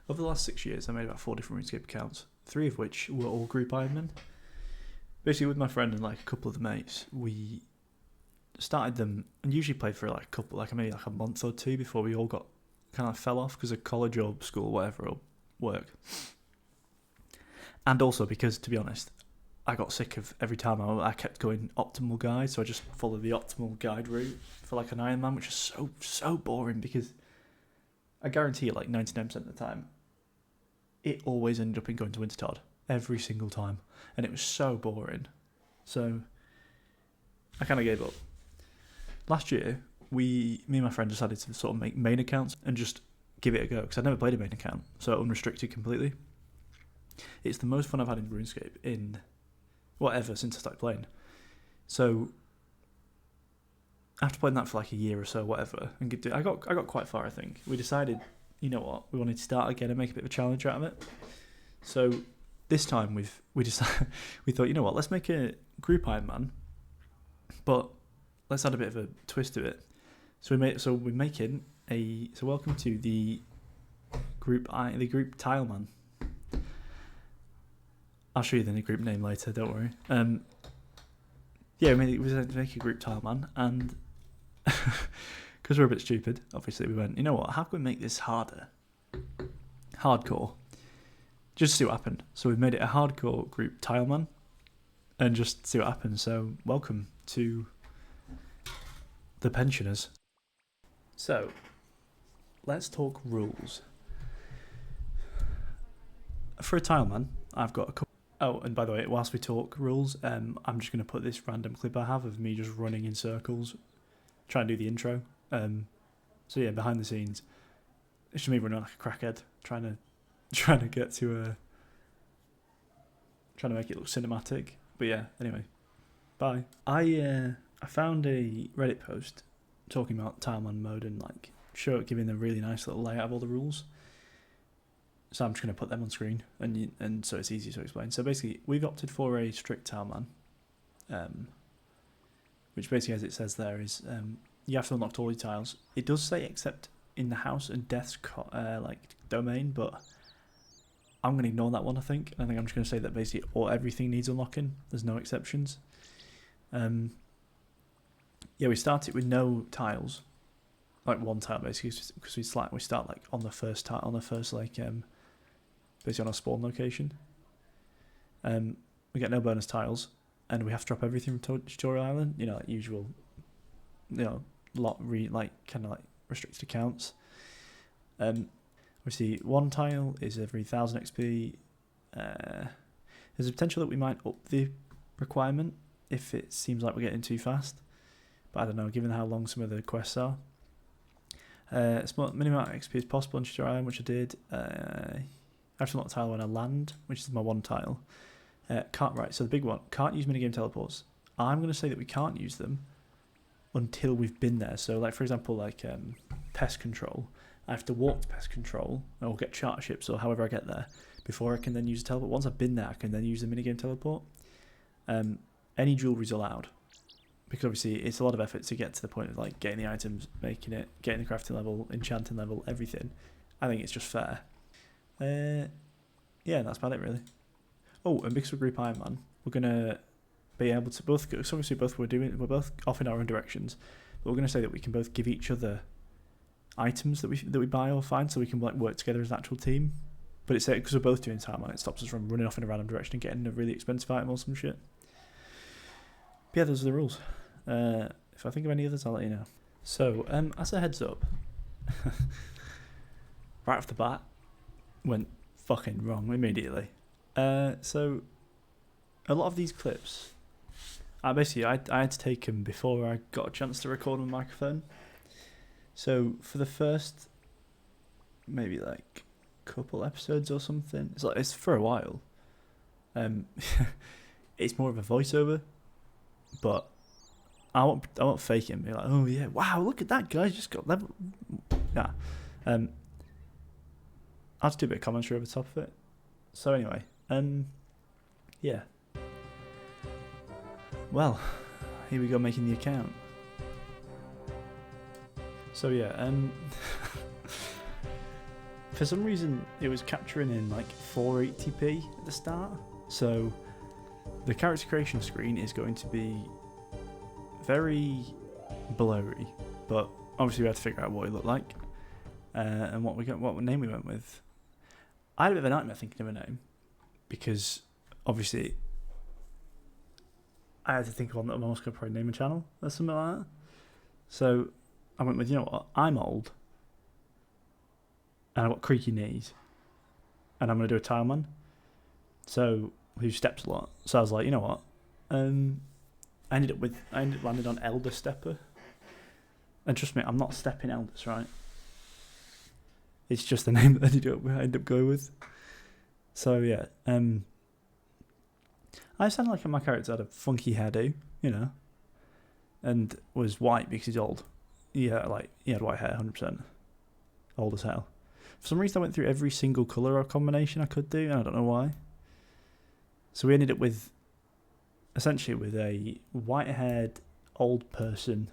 over the last 6 years, I made about 4 different RuneScape accounts, 3 of which were all group admin. Basically, with my friend and like a couple of the mates, we started them and usually played for like maybe a month or 2 before we all got kind of fell off because of college or school, whatever, or work. And also because, to be honest, I got sick of every time I kept going optimal guide, so I just followed the optimal guide route for like an Ironman, which is so boring because I guarantee you, like 99% of the time, it always ended up in going to Wintertod every single time, and it was so boring. So I kind of gave up. Last year, me and my friend decided to sort of make main accounts and just give it a go because I'd never played a main account, so unrestricted completely. It's the most fun I've had in RuneScape in whatever since I started playing. So after playing that for like a year or so, whatever, and I got quite far. I think we decided, you know what, we wanted to start again and make a bit of a challenge out of it. So this time we thought, you know what, let's make a group Ironman, but let's add a bit of a twist to it. So welcome to the group Tileman. I'll show you the group name later, don't worry. We decided to make a group Tileman, and because we're a bit stupid, obviously we went, you know what, how can we make this harder? Hardcore. Just see what happened. So we've made it a hardcore group Tileman, and just see what happens. So welcome to the pensioners. So let's talk rules. For a Tileman, I've got a couple. Oh, and by the way, whilst we talk rules, I'm just going to put this random clip I have of me just running in circles, trying to do the intro. So yeah, behind the scenes, it's just me running like a crackhead, trying to get to trying to make it look cinematic. But yeah, anyway, bye. I found a Reddit post talking about Tileman mode and like giving a really nice little layout of all the rules. So I'm just going to put them on screen, and so it's easy to explain. So basically, we've opted for a strict Tileman, which basically, as it says there, is you have to unlock all your tiles. It does say except in the house and death's domain, but I'm going to ignore that one. I think I'm just going to say that basically everything needs unlocking. There's no exceptions. We started with no tiles, like one tile basically, because we start like on the first tile, basically on our spawn location. We get no bonus tiles, and we have to drop everything from Tutorial Island. You know, like usual. You know, restricted accounts. Obviously, one tile is every 1,000 XP. There's a potential that we might up the requirement if it seems like we're getting too fast, but I don't know. Given how long some of the quests are, minimum amount of XP as possible on Tutorial Island, which I did. Actually, not a tile when I land, which is my one tile. So the big one, can't use minigame teleports. I'm going to say that we can't use them until we've been there. So, like for example, pest control, I have to walk to pest control or get charter ships or however I get there before I can then use a teleport. Once I've been there, I can then use the minigame teleport. Any jewelry's allowed because obviously it's a lot of effort to get to the point of like getting the items, making it, getting the crafting level, enchanting level, everything. I think it's just fair. That's about it really. Oh, and because we're group Ironman, we're gonna be able to both. So obviously, we're both off in our own directions, but we're gonna say that we can both give each other items that we buy or find, so we can like work together as an actual team. But it's because we're both doing Tileman, it stops us from running off in a random direction and getting a really expensive item or some shit. But yeah, those are the rules. If I think of any others, I'll let you know. So, as a heads up, right off the bat, went fucking wrong immediately. So a lot of these clips, I had to take them before I got a chance to record on my microphone. So for the first maybe like couple episodes or something, it's for a while. It's more of a voiceover, but I won't fake it and be like, oh yeah, wow, look at that guy, just got level. Yeah. I'll just do a bit of commentary over the top of it. So anyway, yeah. Well, here we go making the account. So yeah, for some reason it was capturing in like 480p at the start, so the character creation screen is going to be very blurry, but obviously we had to figure out what he looked like and what name we went with. I had a bit of a nightmare thinking of a name because obviously I had to think of one that I'm also going to probably name a channel or something like that. So I went with, you know what, I'm old and I've got creaky knees and I'm going to do a Tileman, so who steps a lot. So I was like, you know what, I ended up landing on Elder Stepper, and trust me, I'm not stepping elders, right? It's just the name that I ended up going with. So yeah, I sounded like my character had a funky hairdo, you know, and was white because he's old. He had white hair, 100%, old as hell. For some reason, I went through every single colour or combination I could do, and I don't know why. So we ended up with, essentially, with a white-haired old person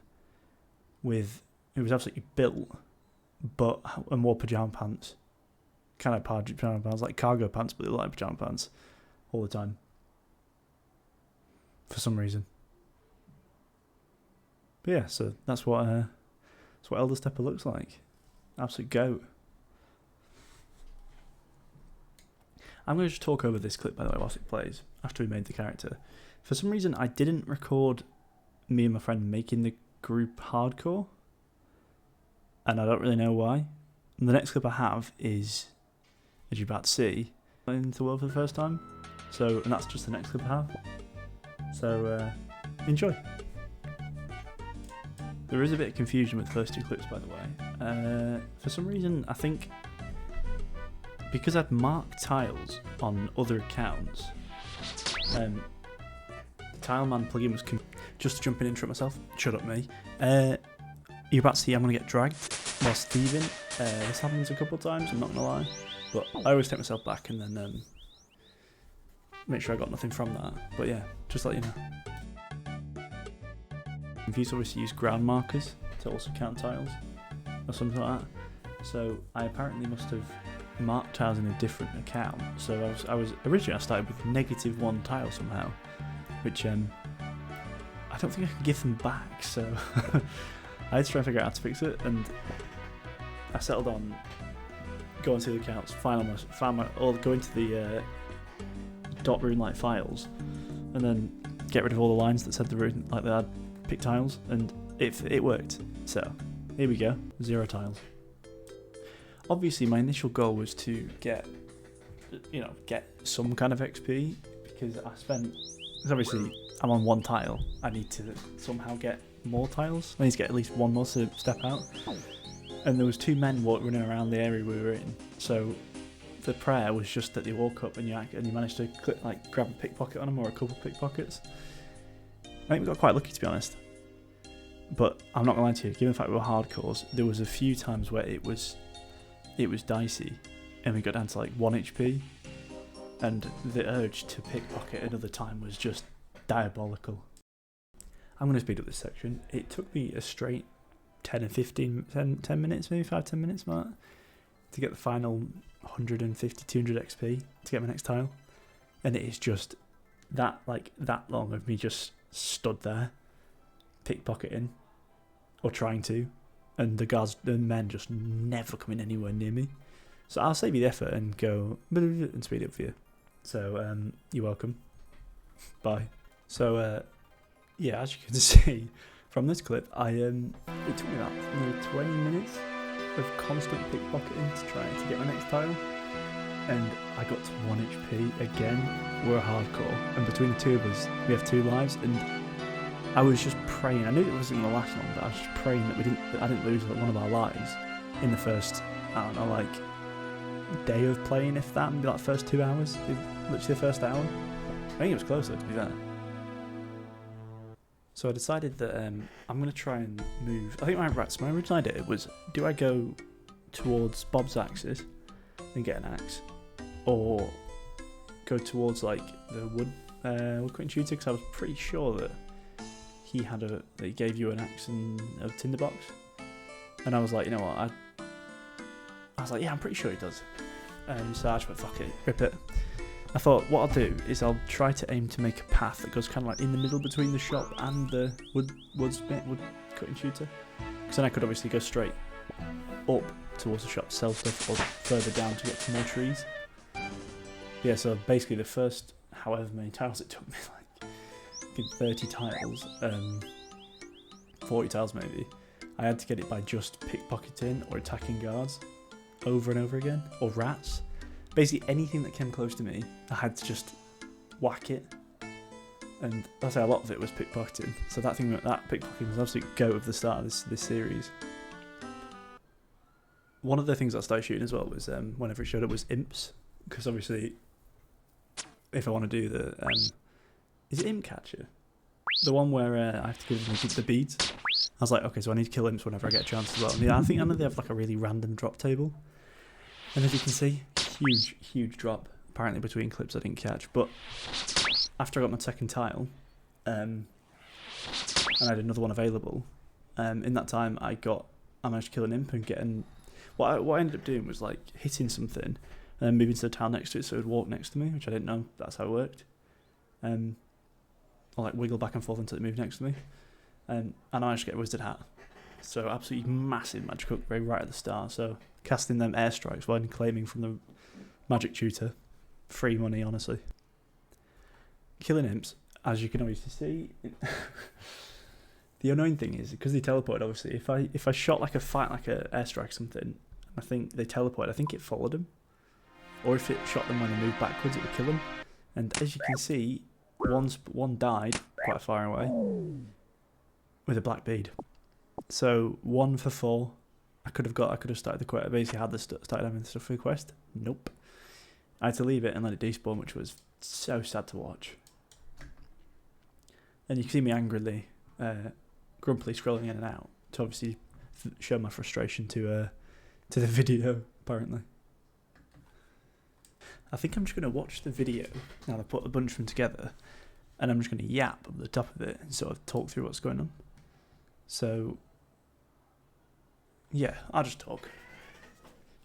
who was absolutely built, and wore pyjama pants, kind of pyjama pants, like cargo pants, but they look like pyjama pants all the time. For some reason. But yeah, so that's what Elder Stepper looks like. Absolute goat. I'm going to just talk over this clip, by the way, whilst it plays, after we made the character. For some reason, I didn't record me and my friend making the group hardcore, and I don't really know why. And the next clip I have is, as you're about to see, into the world for the first time. And that's just the next clip I have. So, enjoy. There is a bit of confusion with the first two clips, by the way. For some reason, I think because I'd marked tiles on other accounts, the Tileman plugin was just to jump in and interrupt myself. Shut up, me. You're about to see I'm going to get dragged while thieving. This happens a couple of times, I'm not going to lie. But I always take myself back and then make sure I got nothing from that. But yeah, just let you know. If you obviously use ground markers to also count tiles or something like that. So I apparently must have marked tiles in a different account. So originally I started with -1 tile somehow, which I don't think I could give them back. So I had to try and figure out how to fix it, and I settled on going to the accounts, go into the .runelite files, and then get rid of all the lines that said the rune, like they had pick tiles, and it worked. So here we go, 0 tiles. Obviously, my initial goal was to get some kind of XP, because obviously I'm on 1 tile. I need to somehow get more tiles. I need to get at least 1 more to step out. And there was 2 men running around the area we were in. So the prayer was just that they walk up and you managed to grab a pickpocket on them, or a couple of pickpockets. I think we got quite lucky, to be honest. But I'm not gonna lie to you, given the fact we were hardcores, there was a few times where it was dicey, and we got down to like 1 HP, and the urge to pickpocket another time was just diabolical. I'm going to speed up this section. It took me a straight 10 minutes, maybe 5-10 minutes mark, to get the final 150, 200 XP to get my next tile. And it is just that long of me just stood there, pickpocketing, or trying to, and the men just never coming anywhere near me. So I'll save you the effort and go and speed up for you. So you're welcome. Bye. So yeah, as you can see from this clip, it took me about 20 minutes of constant pickpocketing to try to get my next tile, and I got to 1 HP again. We're hardcore, and between the two of us, we have 2 lives, and I was just praying. I knew it wasn't going to last long, but I was just praying that I didn't lose one of our lives in the first, I don't know, day of playing, if that, maybe first 2 hours, literally the first hour. I think it was closer, to be fair. So I decided that I'm going to try and move. I think my original idea was, do I go towards Bob's axis and get an axe, or go towards the woodcutting tutor, because I was pretty sure that he gave you an axe and a tinderbox, and I was like, you know what, I was like, yeah, I'm pretty sure he does. So I just went, fuck it, rip it. I thought what I'll do is I'll try to aim to make a path that goes kind of like in the middle between the shop and the wood cutting shooter. Because then I could obviously go straight up towards the shop, sell stuff, or further down to get to more trees. Yeah, so basically the first however many tiles it took me, like 30 tiles, 40 tiles maybe, I had to get it by just pickpocketing or attacking guards over and over again, or rats. Basically anything that came close to me, I had to just whack it. And that's how a lot of it was pickpocketing. So that pickpocketing was absolute goat of the start of this series. One of the things I started shooting as well was, whenever it showed up, was imps. Because obviously, if I want to do the, is it imp catcher? The one where I have to give them the beads. I was like, okay, so I need to kill imps whenever I get a chance as well. And yeah, I know they have like a really random drop table. And as you can see, huge drop, apparently between clips I didn't catch. But after I got my second tile, and I had another one available, in that time I managed to kill an imp and getting... What I ended up doing was like hitting something and then moving to the tile next to it so it would walk next to me, which I didn't know that's how it worked. Or like wiggle back and forth until it moved next to me. And I managed to get a wizard hat. So absolutely massive magic upgrade right at the start. So casting them airstrikes when claiming from the magic tutor. Free money, honestly. Killing imps, as you can obviously see. The annoying thing is, because they teleport, obviously, if I shot like a airstrike or something, I think they teleport, I think it followed them. Or if it shot them when they moved backwards, it would kill them. And as you can see, one died quite far away with a black bead. So 1 for 4. I could have started the quest. I basically had started having the stuff for the quest. Nope. I had to leave it and let it despawn, which was so sad to watch. And you can see me angrily, grumpily scrolling in and out to obviously show my frustration to the video. Apparently, I think I'm just going to watch the video now. I put a bunch of them together, and I'm just going to yap up the top of it and sort of talk through what's going on. So, yeah, I'll just talk.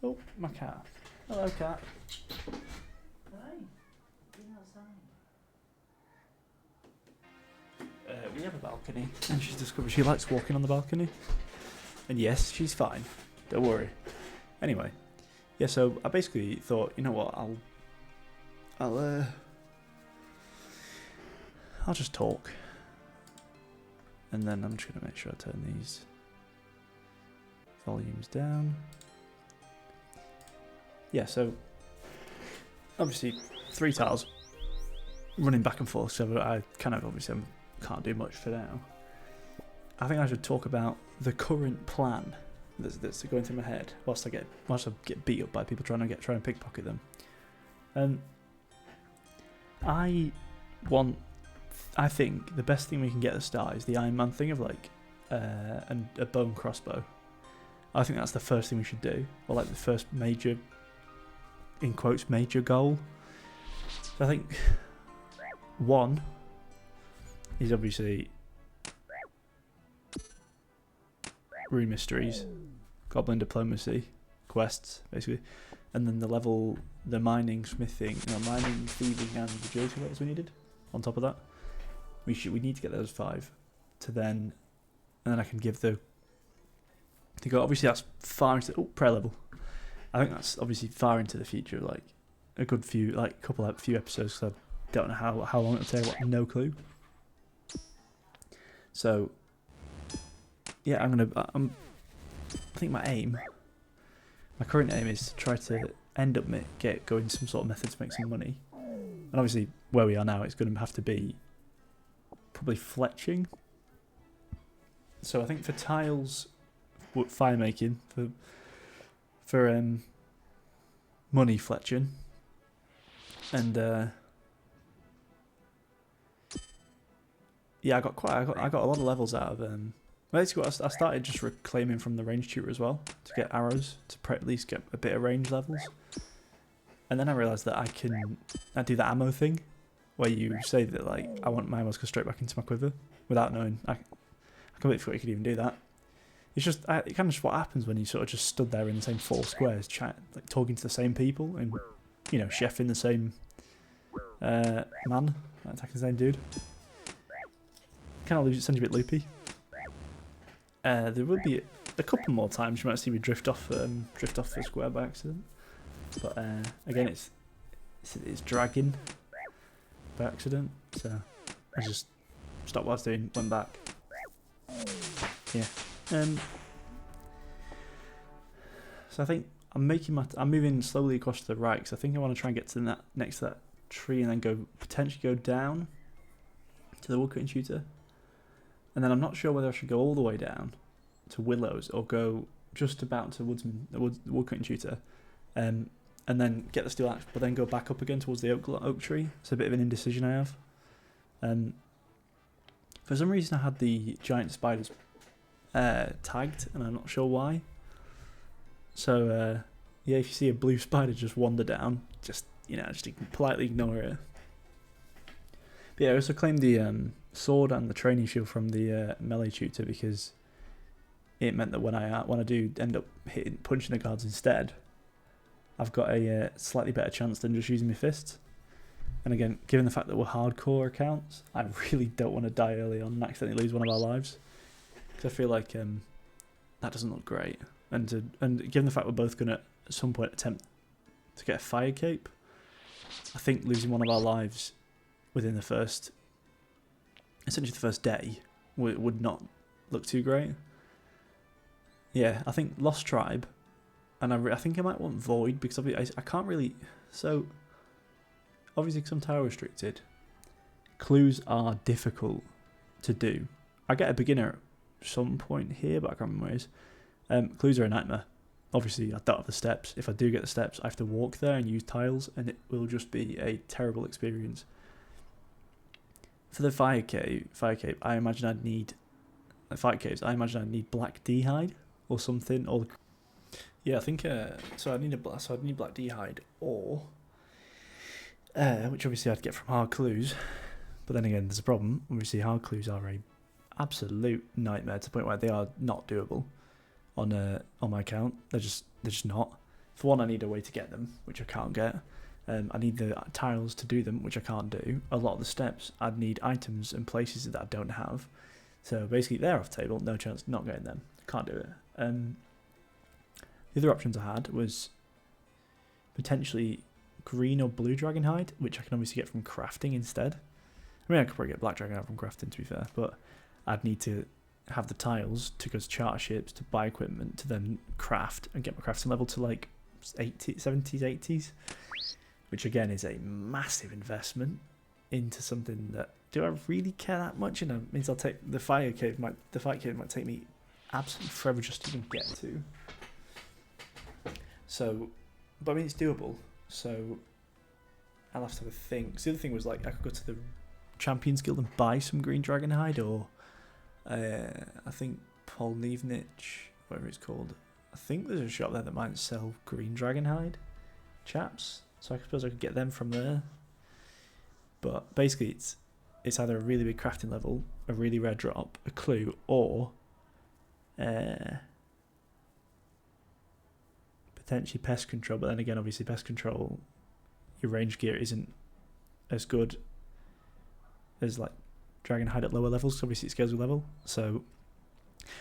Oh, my cat. Hello, cat. Hi. You're outside. We have a balcony, and she's discovered she likes walking on the balcony. And yes, she's fine. Don't worry. Anyway, yeah. So I basically thought, you know what? I'll just talk, and then I'm just gonna make sure I turn these volumes down. Yeah. So obviously 3 tiles running back and forth. So I kind of obviously can't do much for now. I think I should talk about the current plan that's going through my head whilst I get beat up by people trying to pickpocket them. I think the best thing we can get at the start is the Iron Man thing of like and a bow and crossbow. I think that's the first thing we should do, or like the first major, in quotes, major goal. So I think 1 is obviously rune mysteries, goblin diplomacy quests, basically, and then the mining, smithing, mining, thieving, and agility levels we needed. On top of that, we need to get those 5 to then, and then I can give the. To go, obviously that's far into prayer level. I think that's obviously far into the future, like a good few, like few episodes. Because I don't know how long it'll take. No clue. So, yeah, I think my current aim is to try to end up going some sort of method to make some money. And obviously, where we are now, it's going to have to be probably fletching. So I think for tiles, fire making, for money fletching, and yeah, I got a lot of levels out of basically I started just reclaiming from the range tutor as well to get arrows to at least get a bit of range levels, and then I realised that I do the ammo thing where you say that like I want my ammo to go straight back into my quiver without knowing. I completely forgot you could even do that. it's just it kind of just what happens when you sort of just stood there in the same 4 squares, like talking to the same people and chefing the same man, attacking the same dude. Kind of sends you a bit loopy. There would be a couple more times you might see me drift off the square by accident, but again it's dragging by accident, so I just stopped what I was doing, went back. Yeah. So I think I'm moving slowly across to the right because I think I want to try and get to next to that tree and then potentially go down to the woodcutting tutor, and then I'm not sure whether I should go all the way down to Willows or go just about to the woodcutting tutor, and then get the steel axe, but then go back up again towards the oak tree. It's a bit of an indecision I have. For some reason I had the giant spiders tagged, and I'm not sure why. So yeah, if you see a blue spider just wander down, just politely ignore it. But yeah, I also claimed the sword and the training shield from the melee tutor because it meant that when I do end up punching the guards instead, I've got a slightly better chance than just using my fists. And again, given the fact that we're hardcore accounts, I really don't want to die early on and accidentally lose one of our lives, because I feel like that doesn't look great. And given the fact we're both going to at some point attempt to get a fire cape, I think losing one of our lives within essentially the first day would not look too great. Yeah, I think Lost Tribe, and I think I might want Void because I can't really. So obviously, because I'm tower restricted, clues are difficult to do. I get a beginner at some point here, but I can't remember where it is. Clues are a nightmare. Obviously, I don't have the steps. If I do get the steps, I have to walk there and use tiles, and it will just be a terrible experience. For the fire cave, I imagine I'd need black d-hide or something. Or yeah, I think so. I'd need black d-hide, or which obviously I'd get from hard clues. But then again, there's a problem. Obviously, hard clues are a absolute nightmare to the point where they are not doable on my account. They're just not. For one, I need a way to get them, which I can't get. I need the tiles to do them, which I can't do. A lot of the steps, I'd need items and places that I don't have. So basically, they're off the table. No chance, not getting them. Can't do it. The other options I had was potentially green or blue dragon hide, which I can obviously get from crafting instead. I mean, I could probably get black dragon hide from crafting, to be fair, but I'd need to have the tiles to go to charter ships, to buy equipment, to then craft and get my crafting level to like 70s, 80s, which again is a massive investment into something that, do I really care that much? And it means I'll take the fire cave. The fight cave might take me absolutely forever just to even get to. So, but I mean, it's doable. So I'll have to have a think. So the other thing was, like, I could go to the Champions Guild and buy some green dragon hide, or I think Polnevnich, whatever it's called. I think there's a shop there that might sell green dragon hide chaps. So I suppose I could get them from there. But basically, it's either a really big crafting level, a really rare drop, a clue, or potentially pest control. But then again, obviously pest control, your range gear isn't as good as like dragon hide at lower levels. Obviously it scales with level. So,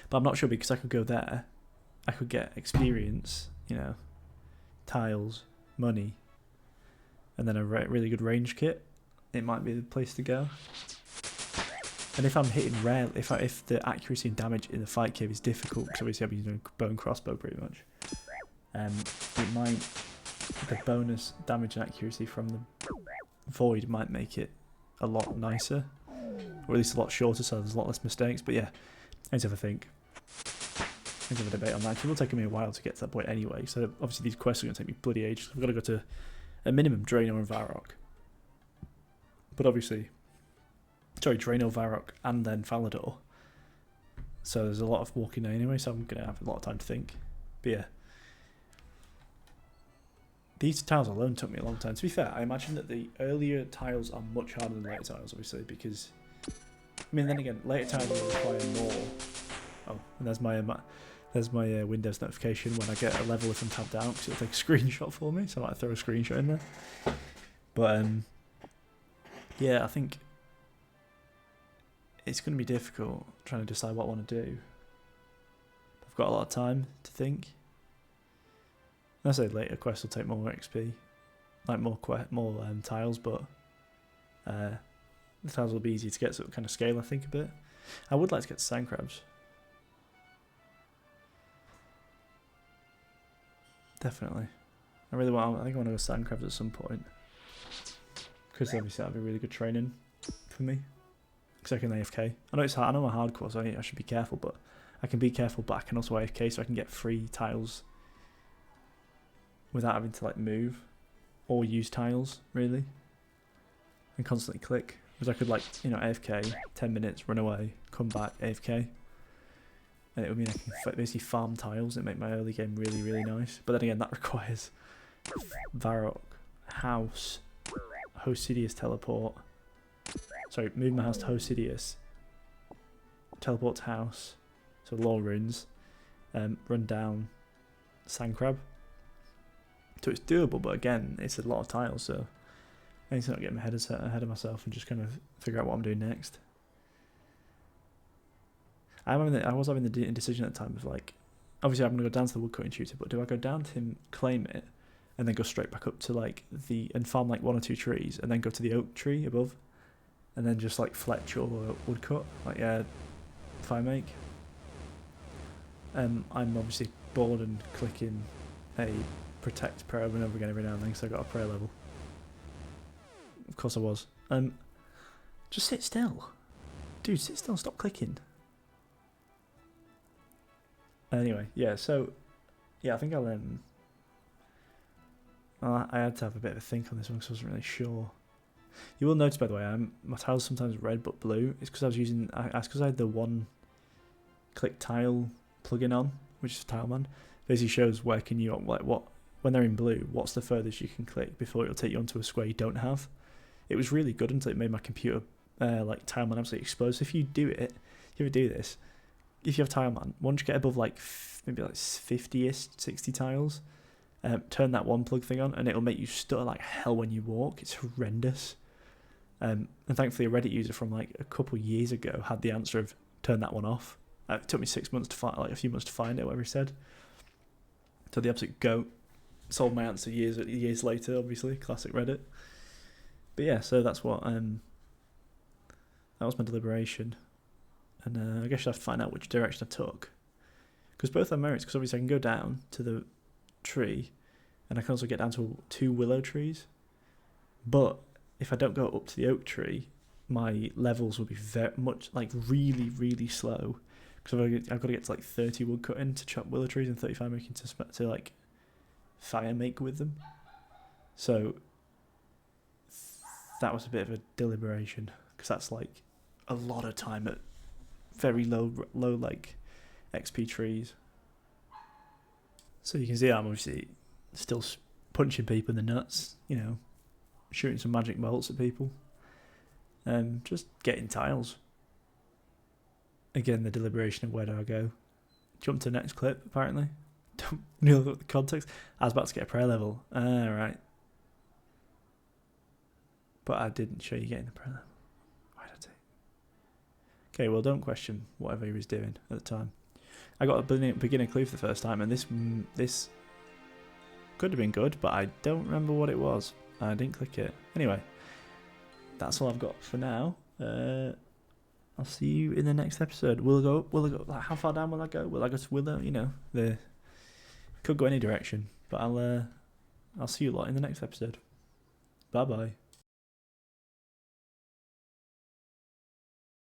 but I'm not sure, because I could go there, I could get experience, tiles, money, and then a really good range kit. It might be the place to go. And if I'm hitting rare, if the accuracy and damage in the fight cave is difficult, because obviously I'll be doing bow and crossbow pretty much, the bonus damage and accuracy from the void might make it a lot nicer, or at least a lot shorter, so there's a lot less mistakes. But yeah, I need to have a think. I need to have a debate on that. It will take me a while to get to that point anyway, so obviously these quests are going to take me bloody ages. I've got to go to a minimum Draenor and Varrock. But obviously, Draenor, Varrock, and then Falador. So there's a lot of walking there anyway, so I'm going to have a lot of time to think. But yeah, these tiles alone took me a long time. To be fair, I imagine that the earlier tiles are much harder than later tiles, obviously, because, I mean, then again, later tiles will require more Oh, and there's my Windows notification when I get a level if I'm tabbed out, because it'll take a screenshot for me, so I might throw a screenshot in there. But yeah, I think it's going to be difficult trying to decide what I want to do. I've got a lot of time to think. I say later quests will take more XP, like more tiles, but the tiles will be easy to get, so it'll kind of scale, I think, a bit. I would like to get sand crabs. Definitely. I think I want to go sand crabs at some point. Because obviously that'd be really good training for me. Because I can AFK. I know it's hard. I know I'm hardcore, so I should be careful, but I can be careful, but I can also AFK, so I can get free tiles without having to like move or use tiles, really. And constantly click. Because I could like, AFK, 10 minutes, run away, come back, AFK. And it would mean I can basically farm tiles and make my early game really, really nice. But then again, that requires Varrock, House, Hosidius teleport. Sorry, move my house to Hosidius. Teleport to House. So Law Runes. Run down Sand Crab. So it's doable, but again, it's a lot of tiles, so I need to not get my head ahead of myself and just kind of figure out what I'm doing next. I was having the indecision at the time of like, obviously I'm going to go down to the woodcutting tutor, but do I go down to him, claim it, and then go straight back up to like and farm like 1 or 2 trees, and then go to the oak tree above, and then just like fletch or woodcut, like if I make. I'm obviously bored and clicking a protect prayer over and over again every now and then because I got a prayer level. Of course I was. Just sit still. Dude, sit still and stop clicking. Anyway, yeah, so I think I had to have a bit of a think on this one because I wasn't really sure. You will notice, by the way, my tile's sometimes red but blue. It's because I was using, because I had the one click tile plugin on, which is Tileman. Basically shows where can you, like what, when they're in blue, what's the furthest you can click before it'll take you onto a square you don't have. It was really good until it made my computer like Tileman absolutely explode. So if you do it, if you ever do this, if you have Tileman, once you get above like maybe like 50ish, 60 tiles, turn that one plug thing on and it'll make you stutter like hell when you walk. It's horrendous. And thankfully a Reddit user from like a couple years ago had the answer of turn that one off. It took me 6 months to find, like a few months to find it, whatever he said. So the absolute goat solved my answer years later, obviously, classic Reddit. But yeah, so that's what that was my deliberation. And I guess you'll have to find out which direction I took. Because both have merits, because obviously I can go down to the tree, and I can also get down to 2 willow trees. But if I don't go up to the oak tree, my levels will be very much, like really, really slow. Because I've got to get to like 30 wood cutting to chop willow trees and 35 making to like fire make with them. So that was a bit of a deliberation, because that's like a lot of time at very low like XP trees. So you can see I'm obviously still punching people in the nuts, shooting some magic bolts at people, just getting tiles. Again, the deliberation of where do I go. Jump to the next clip, apparently. Don't know the context. I was about to get a prayer level. Right. But I didn't show you getting the prayer level. Why did I take? Okay, well, don't question whatever he was doing at the time. I got a beginner clue for the first time, and this could have been good, but I don't remember what it was. I didn't click it. Anyway, that's all I've got for now. I'll see you in the next episode. Will I go? Like, how far down will I go? Will I go to Willow? Could go any direction. But I'll see you lot in the next episode. Bye bye.